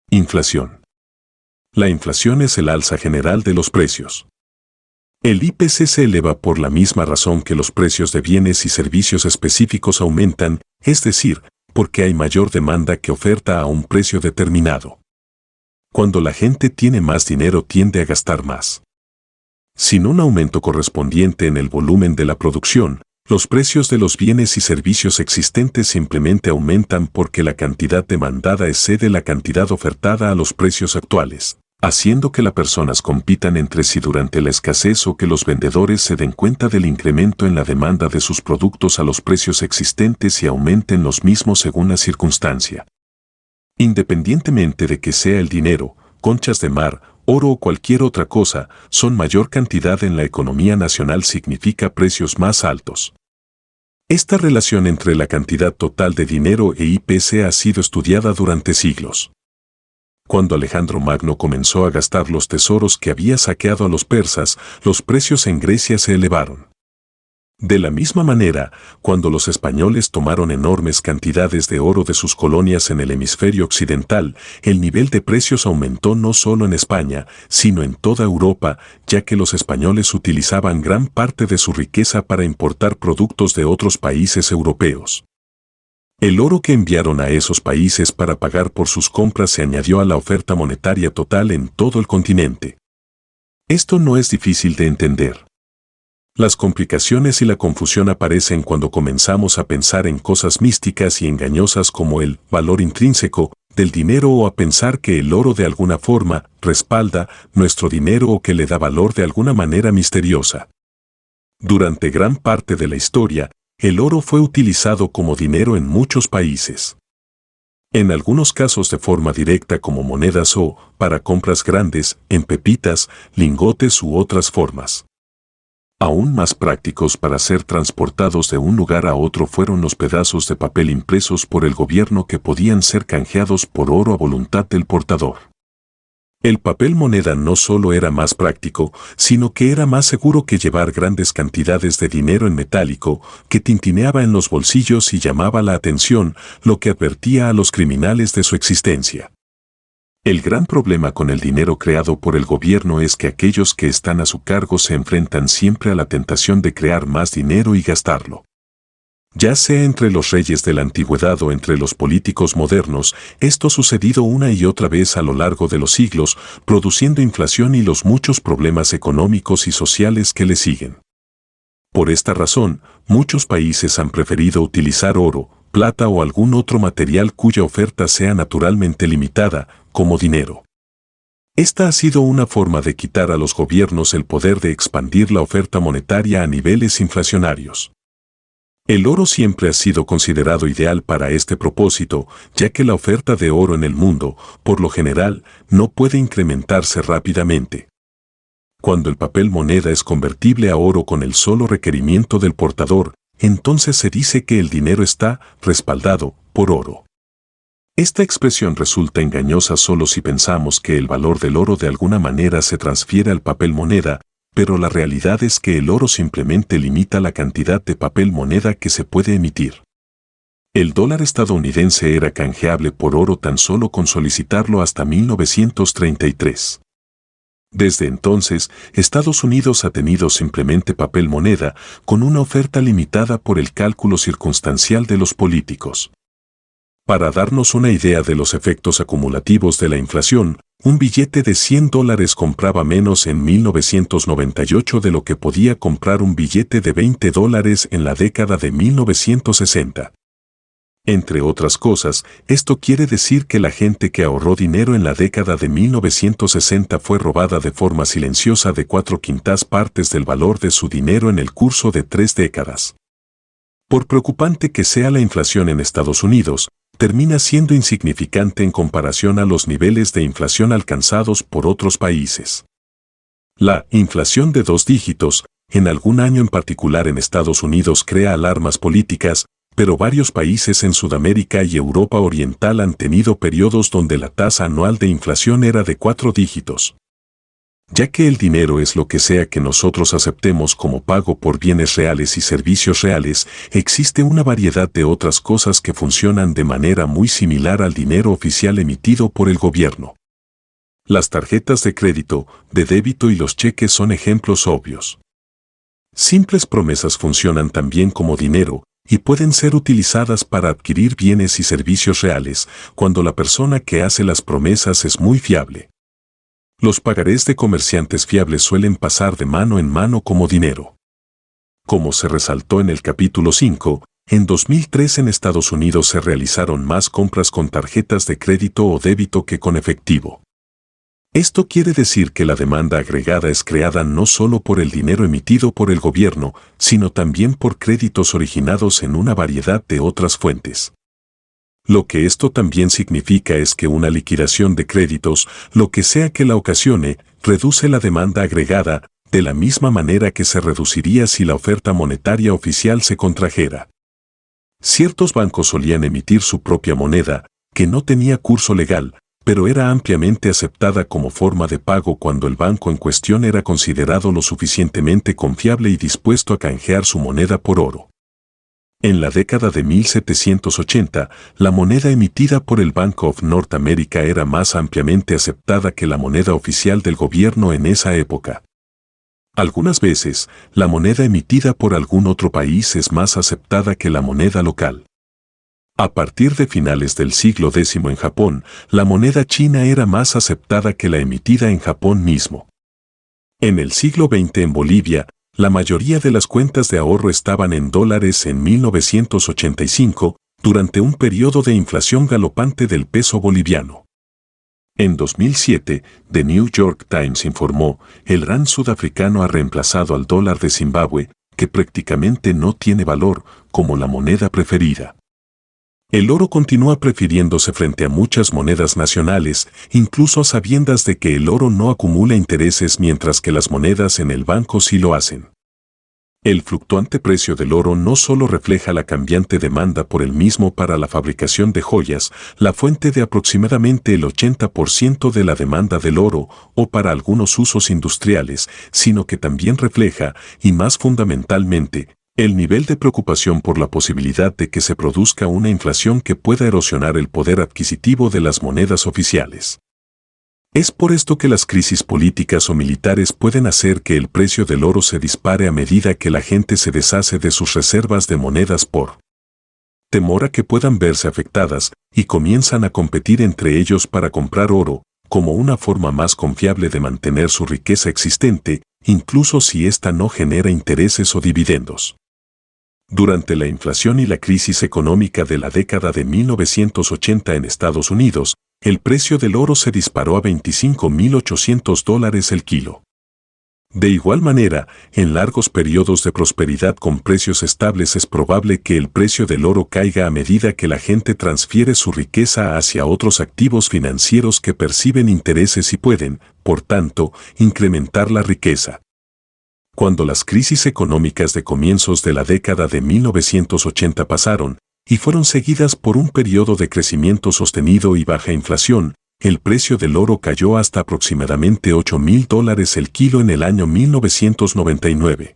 Inflación. La inflación es el alza general de los precios. El IPC se eleva por la misma razón que los precios de bienes y servicios específicos aumentan, es decir, porque hay mayor demanda que oferta a un precio determinado. Cuando la gente tiene más dinero tiende a gastar más. Sin un aumento correspondiente en el volumen de la producción, los precios de los bienes y servicios existentes simplemente aumentan porque la cantidad demandada excede la cantidad ofertada a los precios actuales, haciendo que las personas compitan entre sí durante la escasez o que los vendedores se den cuenta del incremento en la demanda de sus productos a los precios existentes y aumenten los mismos según la circunstancia. Independientemente de que sea el dinero, conchas de mar, oro o cualquier otra cosa, son mayor cantidad en la economía nacional significa precios más altos. Esta relación entre la cantidad total de dinero e IPC ha sido estudiada durante siglos. Cuando Alejandro Magno comenzó a gastar los tesoros que había saqueado a los persas, los precios en Grecia se elevaron. De la misma manera, cuando los españoles tomaron enormes cantidades de oro de sus colonias en el hemisferio occidental, el nivel de precios aumentó no solo en España, sino en toda Europa, ya que los españoles utilizaban gran parte de su riqueza para importar productos de otros países europeos. El oro que enviaron a esos países para pagar por sus compras se añadió a la oferta monetaria total en todo el continente. Esto no es difícil de entender. Las complicaciones y la confusión aparecen cuando comenzamos a pensar en cosas místicas y engañosas como el valor intrínseco del dinero o a pensar que el oro de alguna forma respalda nuestro dinero o que le da valor de alguna manera misteriosa. Durante gran parte de la historia, el oro fue utilizado como dinero en muchos países. En algunos casos de forma directa como monedas o, para compras grandes, en pepitas, lingotes u otras formas. Aún más prácticos para ser transportados de un lugar a otro fueron los pedazos de papel impresos por el gobierno que podían ser canjeados por oro a voluntad del portador. El papel moneda no solo era más práctico, sino que era más seguro que llevar grandes cantidades de dinero en metálico, que tintineaba en los bolsillos y llamaba la atención, lo que advertía a los criminales de su existencia. El gran problema con el dinero creado por el gobierno es que aquellos que están a su cargo se enfrentan siempre a la tentación de crear más dinero y gastarlo. Ya sea entre los reyes de la antigüedad o entre los políticos modernos, esto ha sucedido una y otra vez a lo largo de los siglos, produciendo inflación y los muchos problemas económicos y sociales que le siguen. Por esta razón, muchos países han preferido utilizar oro, plata o algún otro material cuya oferta sea naturalmente limitada, como dinero. Esta ha sido una forma de quitar a los gobiernos el poder de expandir la oferta monetaria a niveles inflacionarios. El oro siempre ha sido considerado ideal para este propósito, ya que la oferta de oro en el mundo, por lo general, no puede incrementarse rápidamente. Cuando el papel moneda es convertible a oro con el solo requerimiento del portador, entonces se dice que el dinero está respaldado por oro. Esta expresión resulta engañosa solo si pensamos que el valor del oro de alguna manera se transfiere al papel moneda, pero la realidad es que el oro simplemente limita la cantidad de papel moneda que se puede emitir. El dólar estadounidense era canjeable por oro tan solo con solicitarlo hasta 1933. Desde entonces, Estados Unidos ha tenido simplemente papel moneda, con una oferta limitada por el cálculo circunstancial de los políticos. Para darnos una idea de los efectos acumulativos de la inflación, un billete de $100 compraba menos en 1998 de lo que podía comprar un billete de $20 en la década de 1960. Entre otras cosas, esto quiere decir que la gente que ahorró dinero en la década de 1960 fue robada de forma silenciosa de 4/5 partes del valor de su dinero en el curso de 3 décadas. Por preocupante que sea la inflación en Estados Unidos, termina siendo insignificante en comparación a los niveles de inflación alcanzados por otros países. La inflación de 2 dígitos, en algún año en particular en Estados Unidos crea alarmas políticas, pero varios países en Sudamérica y Europa Oriental han tenido periodos donde la tasa anual de inflación era de 4 dígitos. Ya que el dinero es lo que sea que nosotros aceptemos como pago por bienes reales y servicios reales, existe una variedad de otras cosas que funcionan de manera muy similar al dinero oficial emitido por el gobierno. Las tarjetas de crédito, de débito y los cheques son ejemplos obvios. Simples promesas funcionan también como dinero y pueden ser utilizadas para adquirir bienes y servicios reales cuando la persona que hace las promesas es muy fiable. Los pagarés de comerciantes fiables suelen pasar de mano en mano como dinero. Como se resaltó en el capítulo 5, en 2003 en Estados Unidos se realizaron más compras con tarjetas de crédito o débito que con efectivo. Esto quiere decir que la demanda agregada es creada no solo por el dinero emitido por el gobierno, sino también por créditos originados en una variedad de otras fuentes. Lo que esto también significa es que una liquidación de créditos, lo que sea que la ocasione, reduce la demanda agregada, de la misma manera que se reduciría si la oferta monetaria oficial se contrajera. Ciertos bancos solían emitir su propia moneda, que no tenía curso legal, pero era ampliamente aceptada como forma de pago cuando el banco en cuestión era considerado lo suficientemente confiable y dispuesto a canjear su moneda por oro. En la década de 1780, la moneda emitida por el Bank of North America era más ampliamente aceptada que la moneda oficial del gobierno en esa época. Algunas veces, la moneda emitida por algún otro país es más aceptada que la moneda local. A partir de finales del siglo X en Japón, la moneda china era más aceptada que la emitida en Japón mismo. En el siglo XX en Bolivia, la mayoría de las cuentas de ahorro estaban en dólares en 1985, durante un periodo de inflación galopante del peso boliviano. En 2007, The New York Times informó, el rand sudafricano ha reemplazado al dólar de Zimbabue, que prácticamente no tiene valor, como la moneda preferida. El oro continúa prefiriéndose frente a muchas monedas nacionales, incluso a sabiendas de que el oro no acumula intereses mientras que las monedas en el banco sí lo hacen. El fluctuante precio del oro no solo refleja la cambiante demanda por el mismo para la fabricación de joyas, la fuente de aproximadamente el 80% de la demanda del oro, o para algunos usos industriales, sino que también refleja, y más fundamentalmente, el nivel de preocupación por la posibilidad de que se produzca una inflación que pueda erosionar el poder adquisitivo de las monedas oficiales. Es por esto que las crisis políticas o militares pueden hacer que el precio del oro se dispare a medida que la gente se deshace de sus reservas de monedas por temor a que puedan verse afectadas, y comienzan a competir entre ellos para comprar oro, como una forma más confiable de mantener su riqueza existente, incluso si ésta no genera intereses o dividendos. Durante la inflación y la crisis económica de la década de 1980 en Estados Unidos, el precio del oro se disparó a $25.800 el kilo. De igual manera, en largos periodos de prosperidad con precios estables es probable que el precio del oro caiga a medida que la gente transfiere su riqueza hacia otros activos financieros que perciben intereses y pueden, por tanto, incrementar la riqueza. Cuando las crisis económicas de comienzos de la década de 1980 pasaron, y fueron seguidas por un periodo de crecimiento sostenido y baja inflación, el precio del oro cayó hasta aproximadamente $8.000 el kilo en el año 1999.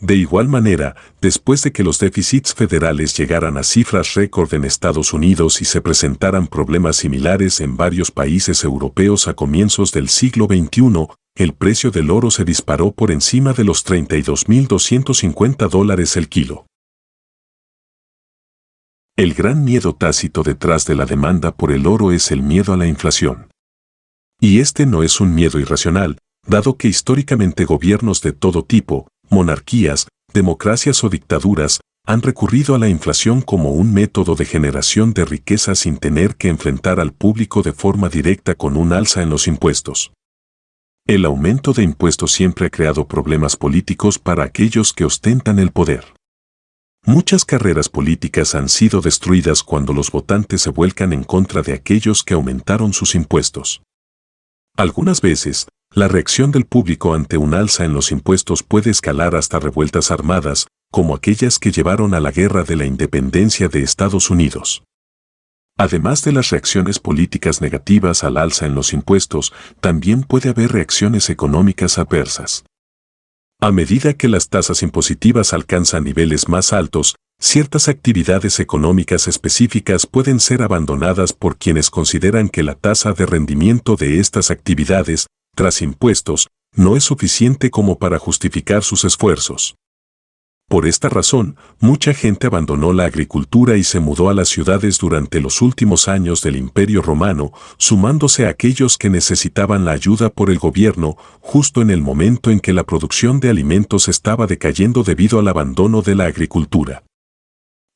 De igual manera, después de que los déficits federales llegaran a cifras récord en Estados Unidos y se presentaran problemas similares en varios países europeos a comienzos del siglo XXI, el precio del oro se disparó por encima de los $32.250 el kilo. El gran miedo tácito detrás de la demanda por el oro es el miedo a la inflación. Y este no es un miedo irracional, dado que históricamente gobiernos de todo tipo, monarquías, democracias o dictaduras, han recurrido a la inflación como un método de generación de riqueza sin tener que enfrentar al público de forma directa con un alza en los impuestos. El aumento de impuestos siempre ha creado problemas políticos para aquellos que ostentan el poder. Muchas carreras políticas han sido destruidas cuando los votantes se vuelcan en contra de aquellos que aumentaron sus impuestos. Algunas veces, la reacción del público ante un alza en los impuestos puede escalar hasta revueltas armadas, como aquellas que llevaron a la Guerra de la Independencia de Estados Unidos. Además de las reacciones políticas negativas al alza en los impuestos, también puede haber reacciones económicas adversas. A medida que las tasas impositivas alcanzan niveles más altos, ciertas actividades económicas específicas pueden ser abandonadas por quienes consideran que la tasa de rendimiento de estas actividades, tras impuestos, no es suficiente como para justificar sus esfuerzos. Por esta razón, mucha gente abandonó la agricultura y se mudó a las ciudades durante los últimos años del Imperio Romano, sumándose a aquellos que necesitaban la ayuda por el gobierno justo en el momento en que la producción de alimentos estaba decayendo debido al abandono de la agricultura.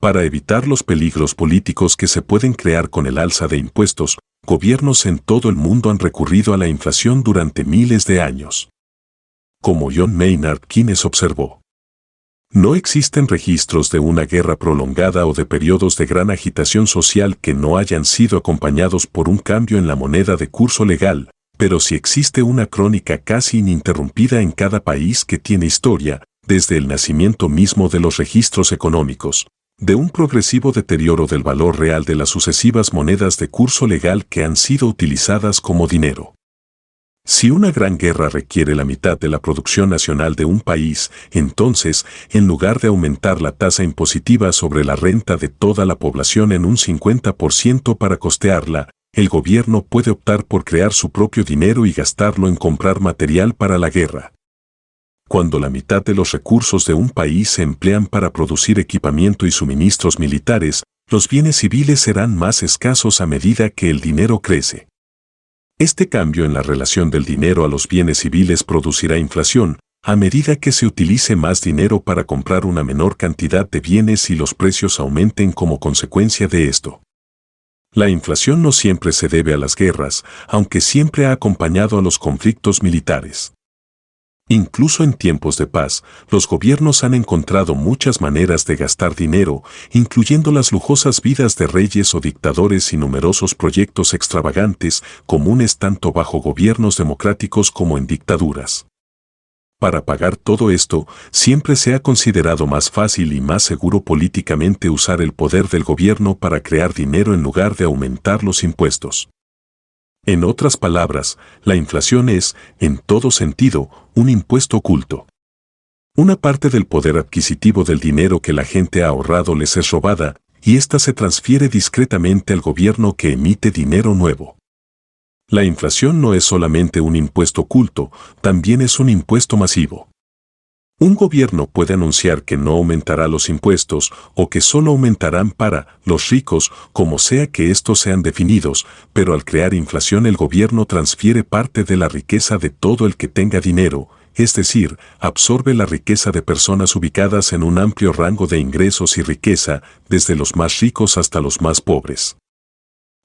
Para evitar los peligros políticos que se pueden crear con el alza de impuestos, gobiernos en todo el mundo han recurrido a la inflación durante miles de años. Como John Maynard Keynes observó, no existen registros de una guerra prolongada o de periodos de gran agitación social que no hayan sido acompañados por un cambio en la moneda de curso legal, pero sí existe una crónica casi ininterrumpida en cada país que tiene historia, desde el nacimiento mismo de los registros económicos, de un progresivo deterioro del valor real de las sucesivas monedas de curso legal que han sido utilizadas como dinero. Si una gran guerra requiere la mitad de la producción nacional de un país, entonces, en lugar de aumentar la tasa impositiva sobre la renta de toda la población en un 50% para costearla, el gobierno puede optar por crear su propio dinero y gastarlo en comprar material para la guerra. Cuando la mitad de los recursos de un país se emplean para producir equipamiento y suministros militares, los bienes civiles serán más escasos a medida que el dinero crece. Este cambio en la relación del dinero a los bienes civiles producirá inflación, a medida que se utilice más dinero para comprar una menor cantidad de bienes y los precios aumenten como consecuencia de esto. La inflación no siempre se debe a las guerras, aunque siempre ha acompañado a los conflictos militares. Incluso en tiempos de paz, los gobiernos han encontrado muchas maneras de gastar dinero, incluyendo las lujosas vidas de reyes o dictadores y numerosos proyectos extravagantes, comunes tanto bajo gobiernos democráticos como en dictaduras. Para pagar todo esto, siempre se ha considerado más fácil y más seguro políticamente usar el poder del gobierno para crear dinero en lugar de aumentar los impuestos. En otras palabras, la inflación es, en todo sentido, un impuesto oculto. Una parte del poder adquisitivo del dinero que la gente ha ahorrado les es robada, y ésta se transfiere discretamente al gobierno que emite dinero nuevo. La inflación no es solamente un impuesto oculto, también es un impuesto masivo. Un gobierno puede anunciar que no aumentará los impuestos o que solo aumentarán para los ricos, como sea que estos sean definidos, pero al crear inflación el gobierno transfiere parte de la riqueza de todo el que tenga dinero, es decir, absorbe la riqueza de personas ubicadas en un amplio rango de ingresos y riqueza, desde los más ricos hasta los más pobres.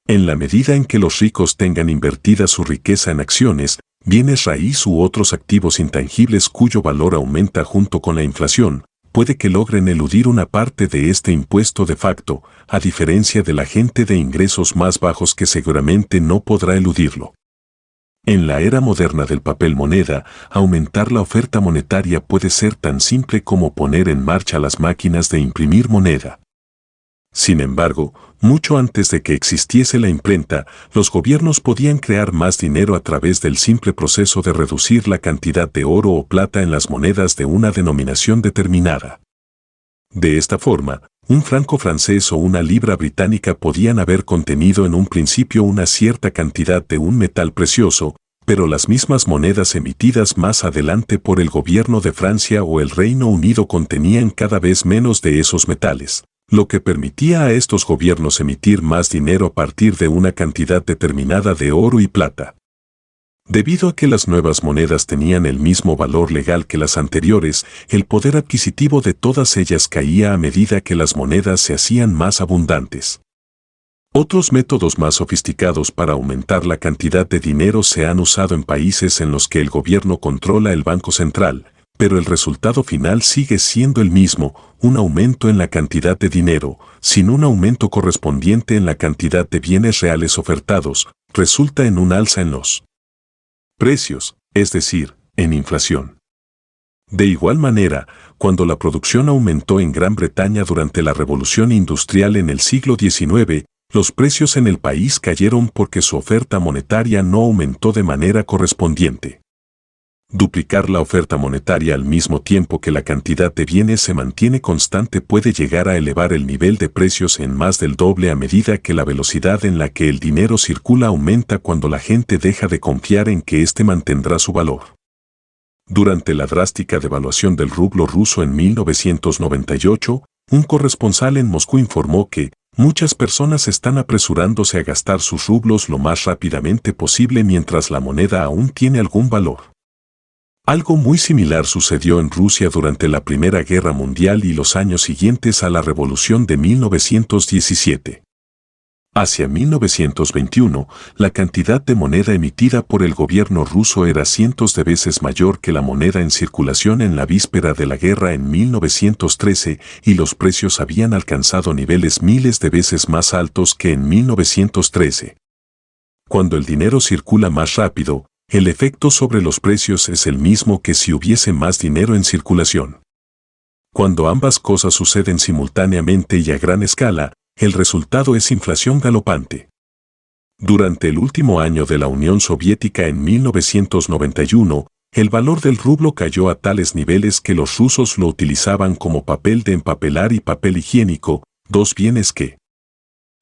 En la medida en que los ricos tengan invertida su riqueza en acciones, bienes raíz u otros activos intangibles cuyo valor aumenta junto con la inflación, puede que logren eludir una parte de este impuesto de facto, a diferencia de la gente de ingresos más bajos que seguramente no podrá eludirlo. En la era moderna del papel moneda, aumentar la oferta monetaria puede ser tan simple como poner en marcha las máquinas de imprimir moneda. Sin embargo, mucho antes de que existiese la imprenta, los gobiernos podían crear más dinero a través del simple proceso de reducir la cantidad de oro o plata en las monedas de una denominación determinada. De esta forma, un franco francés o una libra británica podían haber contenido en un principio una cierta cantidad de un metal precioso, pero las mismas monedas emitidas más adelante por el gobierno de Francia o el Reino Unido contenían cada vez menos de esos metales, lo que permitía a estos gobiernos emitir más dinero a partir de una cantidad determinada de oro y plata. Debido a que las nuevas monedas tenían el mismo valor legal que las anteriores, el poder adquisitivo de todas ellas caía a medida que las monedas se hacían más abundantes. Otros métodos más sofisticados para aumentar la cantidad de dinero se han usado en países en los que el gobierno controla el Banco Central, pero el resultado final sigue siendo el mismo, un aumento en la cantidad de dinero, sin un aumento correspondiente en la cantidad de bienes reales ofertados, resulta en un alza en los precios, es decir, en inflación. De igual manera, cuando la producción aumentó en Gran Bretaña durante la Revolución Industrial en el siglo XIX, Los precios en el país cayeron porque su oferta monetaria no aumentó de manera correspondiente. Duplicar la oferta monetaria al mismo tiempo que la cantidad de bienes se mantiene constante puede llegar a elevar el nivel de precios en más del doble a medida que la velocidad en la que el dinero circula aumenta cuando la gente deja de confiar en que éste mantendrá su valor. Durante la drástica devaluación del rublo ruso en 1998, un corresponsal en Moscú informó que muchas personas están apresurándose a gastar sus rublos lo más rápidamente posible mientras la moneda aún tiene algún valor. Algo muy similar sucedió en Rusia durante la Primera Guerra Mundial y los años siguientes a la Revolución de 1917. Hacia 1921, la cantidad de moneda emitida por el gobierno ruso era cientos de veces mayor que la moneda en circulación en la víspera de la guerra en 1913 y los precios habían alcanzado niveles miles de veces más altos que en 1913. Cuando el dinero circula más rápido, el efecto sobre los precios es el mismo que si hubiese más dinero en circulación. Cuando ambas cosas suceden simultáneamente y a gran escala, el resultado es inflación galopante. Durante el último año de la Unión Soviética en 1991, el valor del rublo cayó a tales niveles que los rusos lo utilizaban como papel de empapelar y papel higiénico, dos bienes que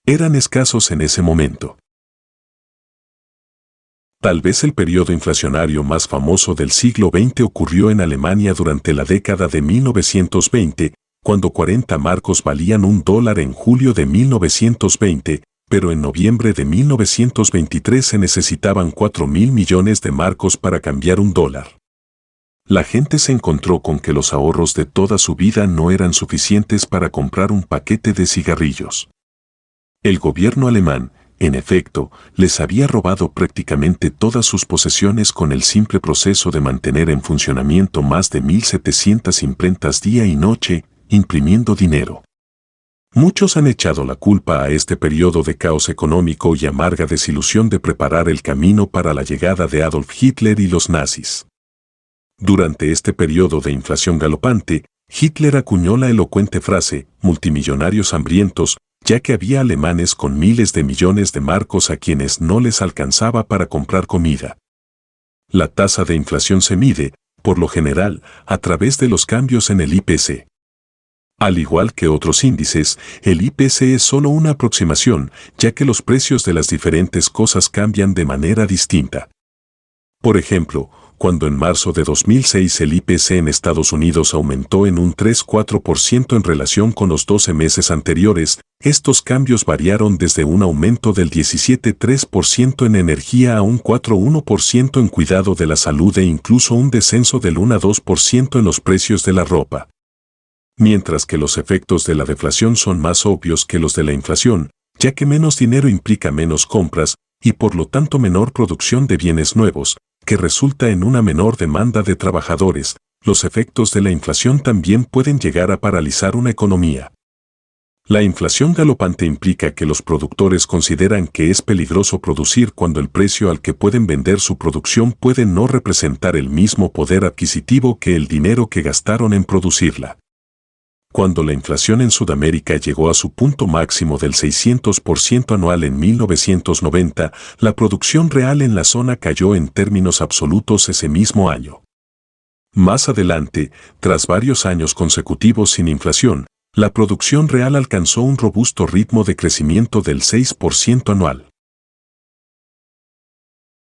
eran escasos en ese momento. Tal vez el periodo inflacionario más famoso del siglo XX ocurrió en Alemania durante la década de 1920, cuando 40 marcos valían $1 en julio de 1920, pero en noviembre de 1923 se necesitaban 4.000 millones de marcos para cambiar $1. La gente se encontró con que los ahorros de toda su vida no eran suficientes para comprar un paquete de cigarrillos. El gobierno alemán, en efecto, les había robado prácticamente todas sus posesiones con el simple proceso de mantener en funcionamiento más de 1.700 imprentas día y noche, imprimiendo dinero. Muchos han echado la culpa a este periodo de caos económico y amarga desilusión de preparar el camino para la llegada de Adolf Hitler y los nazis. Durante este periodo de inflación galopante, Hitler acuñó la elocuente frase, multimillonarios hambrientos, ya que había alemanes con miles de millones de marcos a quienes no les alcanzaba para comprar comida. La tasa de inflación se mide, por lo general, a través de los cambios en el IPC. Al igual que otros índices, el IPC es solo una aproximación, ya que los precios de las diferentes cosas cambian de manera distinta. Por ejemplo, cuando en marzo de 2006 el IPC en Estados Unidos aumentó en un 3,4% en relación con los 12 meses anteriores, estos cambios variaron desde un aumento del 17,3% en energía a un 4,1% en cuidado de la salud e incluso un descenso del 1,2% en los precios de la ropa. Mientras que los efectos de la deflación son más obvios que los de la inflación, ya que menos dinero implica menos compras y por lo tanto menor producción de bienes nuevos, que resulta en una menor demanda de trabajadores, los efectos de la inflación también pueden llegar a paralizar una economía. La inflación galopante implica que los productores consideran que es peligroso producir cuando el precio al que pueden vender su producción puede no representar el mismo poder adquisitivo que el dinero que gastaron en producirla. Cuando la inflación en Sudamérica llegó a su punto máximo del 600% anual en 1990, la producción real en la zona cayó en términos absolutos ese mismo año. Más adelante, tras varios años consecutivos sin inflación, la producción real alcanzó un robusto ritmo de crecimiento del 6% anual.